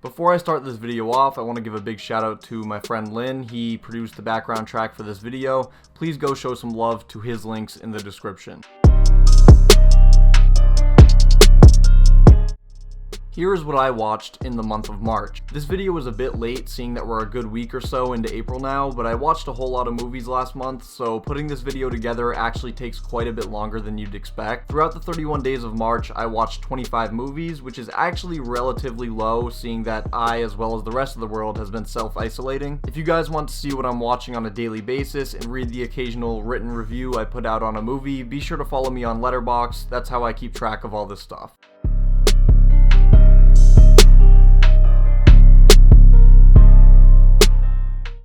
Before I start this video off, I want to give a big shout out to my friend Lynn. He produced the background track for this video. Please go show some love to his links in the description. Here is what I watched in the month of March. This video was a bit late, seeing that we're a good week or so into April now, but I watched a whole lot of movies last month, so putting this video together actually takes quite a bit longer than you'd expect. Throughout the 31 days of March, I watched 25 movies, which is actually relatively low, seeing that I, as well as the rest of the world, has been self-isolating. If you guys want to see what I'm watching on a daily basis and read the occasional written review I put out on a movie, be sure to follow me on Letterboxd. That's how I keep track of all this stuff.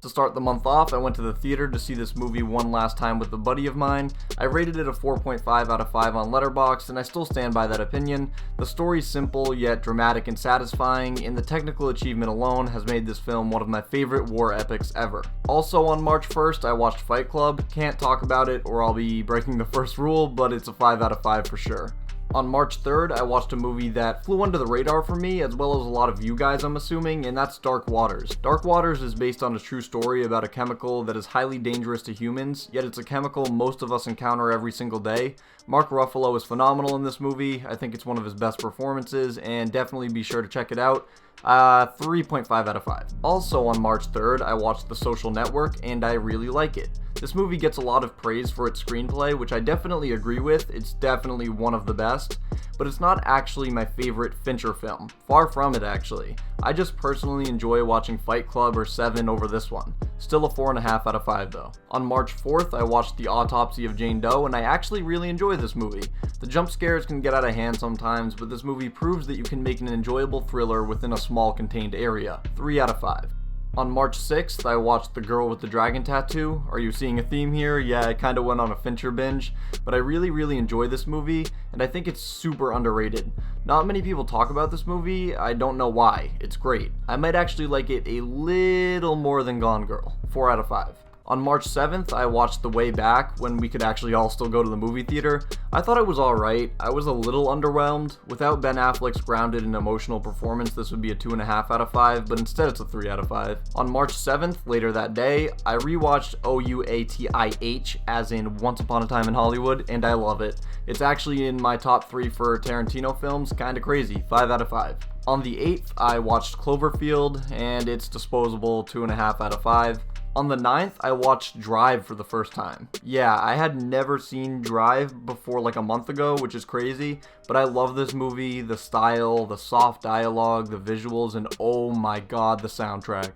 To start the month off, I went to the theater to see this movie one last time with a buddy of mine. I rated it a 4.5 out of 5 on Letterboxd, and I still stand by that opinion. The story's simple, yet dramatic and satisfying, and the technical achievement alone has made this film one of my favorite war epics ever. Also on March 1st, I watched Fight Club. Can't talk about it or I'll be breaking the first rule, but it's a 5 out of 5 for sure. On March 3rd, I watched a movie that flew under the radar for me, as well as a lot of you guys, I'm assuming, and that's Dark Waters. Dark Waters is based on a true story about a chemical that is highly dangerous to humans, yet it's a chemical most of us encounter every single day. Mark Ruffalo is phenomenal in this movie. I think it's one of his best performances, and definitely be sure to check it out. 3.5 out of 5. Also on March 3rd, I watched The Social Network, and I really like it. This movie gets a lot of praise for its screenplay, which I definitely agree with. It's definitely one of the best, but it's not actually my favorite Fincher film. Far from it, actually. I just personally enjoy watching Fight Club or Seven over this one. Still a 4.5 out of 5 though. On March 4th, I watched The Autopsy of Jane Doe, and I actually really enjoy this movie. The jump scares can get out of hand sometimes, but this movie proves that you can make an enjoyable thriller within a small contained area. 3 out of 5. On March 6th, I watched The Girl with the Dragon Tattoo. Are you seeing a theme here? Yeah, I kinda went on a Fincher binge, but I really enjoy this movie, and I think it's super underrated. Not many people talk about this movie. I don't know why. It's great. I might actually like it a little more than Gone Girl. 4 out of 5. On March 7th, I watched The Way Back, when we could actually all still go to the movie theater. I thought it was alright. I was a little underwhelmed. Without Ben Affleck's grounded and emotional performance, this would be a 2.5 out of 5, but instead it's a 3 out of 5. On March 7th, later that day, I rewatched OUATIH, as in Once Upon a Time in Hollywood, and I love it. It's actually in my top 3 for Tarantino films, kinda crazy, 5 out of 5. On the 8th, I watched Cloverfield, and it's disposable, 2.5 out of 5. On the 9th, I watched Drive for the first time. Yeah, I had never seen Drive before like a month ago, which is crazy, but I love this movie, the style, the soft dialogue, the visuals, and oh my god, the soundtrack.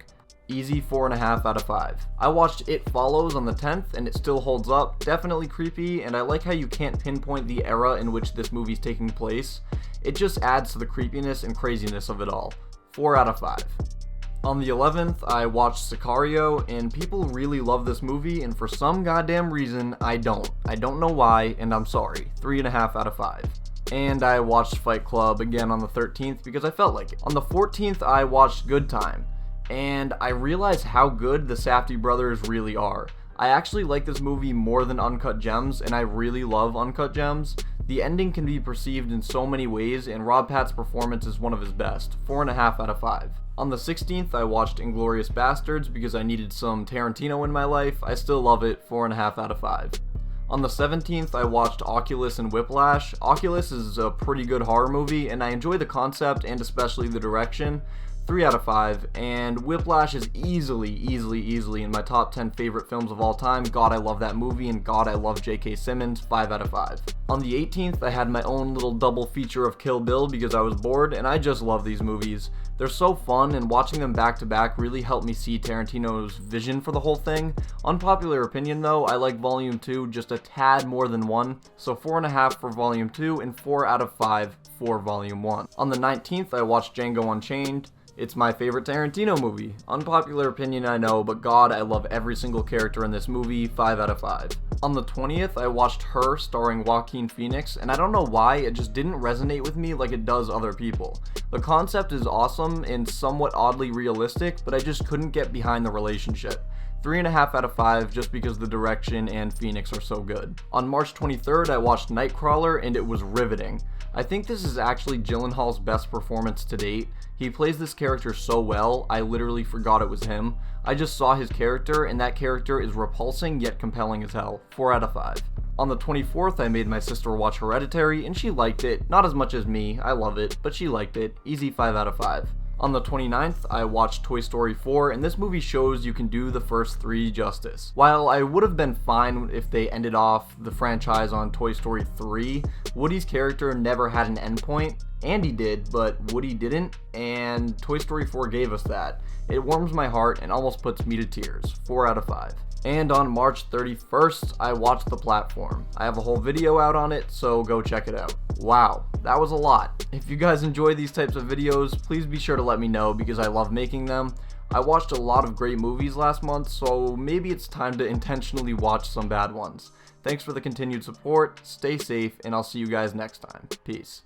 Easy 4.5 out of 5. I watched It Follows on the 10th, and it still holds up. Definitely creepy, and I like how you can't pinpoint the era in which this movie's taking place. It just adds to the creepiness and craziness of it all. 4 out of 5. On the 11th, I watched Sicario, and people really love this movie, and for some goddamn reason, I don't. I don't know why, and I'm sorry. 3.5 out of 5. And I watched Fight Club again on the 13th because I felt like it. On the 14th, I watched Good Time, and I realized how good the Safdie brothers really are. I actually like this movie more than Uncut Gems, and I really love Uncut Gems. The ending can be perceived in so many ways, and Rob Pat's performance is one of his best. 4.5 out of 5. On the 16th, I watched Inglourious Basterds because I needed some Tarantino in my life. I still love it. 4.5 out of 5. On the 17th, I watched Oculus and Whiplash. Oculus is a pretty good horror movie, and I enjoy the concept and especially the direction. 3 out of 5, and Whiplash is easily in my top 10 favorite films of all time. God, I love that movie, and God, I love J.K. Simmons. 5 out of 5. On the 18th, I had my own little double feature of Kill Bill because I was bored, and I just love these movies. They're so fun, and watching them back to back really helped me see Tarantino's vision for the whole thing. Unpopular opinion though, I like Volume 2 just a tad more than 1, so 4.5 for Volume 2 and 4 out of 5 for Volume 1. On the 19th, I watched Django Unchained. It's my favorite Tarantino movie. Unpopular opinion, I know, but God, I love every single character in this movie. 5 out of 5. On the 20th, I watched Her, starring Joaquin Phoenix, and I don't know why, it just didn't resonate with me like it does other people. The concept is awesome and somewhat oddly realistic, but I just couldn't get behind the relationship. 3.5 out of 5 just because the direction and Phoenix are so good. On March 23rd, I watched Nightcrawler, and it was riveting. I think this is actually Gyllenhaal's best performance to date. He plays this character so well, I literally forgot it was him. I just saw his character, and that character is repulsing yet compelling as hell. 4 out of 5. On the 24th, I made my sister watch Hereditary, and she liked it. Not as much as me, I love it, but she liked it. Easy 5 out of 5. On the 29th, I watched Toy Story 4, and this movie shows you can do the first 3 justice. While I would have been fine if they ended off the franchise on Toy Story 3, Woody's character never had an endpoint. Andy did, but Woody didn't, and Toy Story 4 gave us that. It warms my heart and almost puts me to tears. 4 out of 5. And on March 31st, I watched The Platform. I have a whole video out on it, so go check it out. Wow, that was a lot. If you guys enjoy these types of videos, please be sure to let me know because I love making them. I watched a lot of great movies last month, so maybe it's time to intentionally watch some bad ones. Thanks for the continued support, stay safe, and I'll see you guys next time. Peace.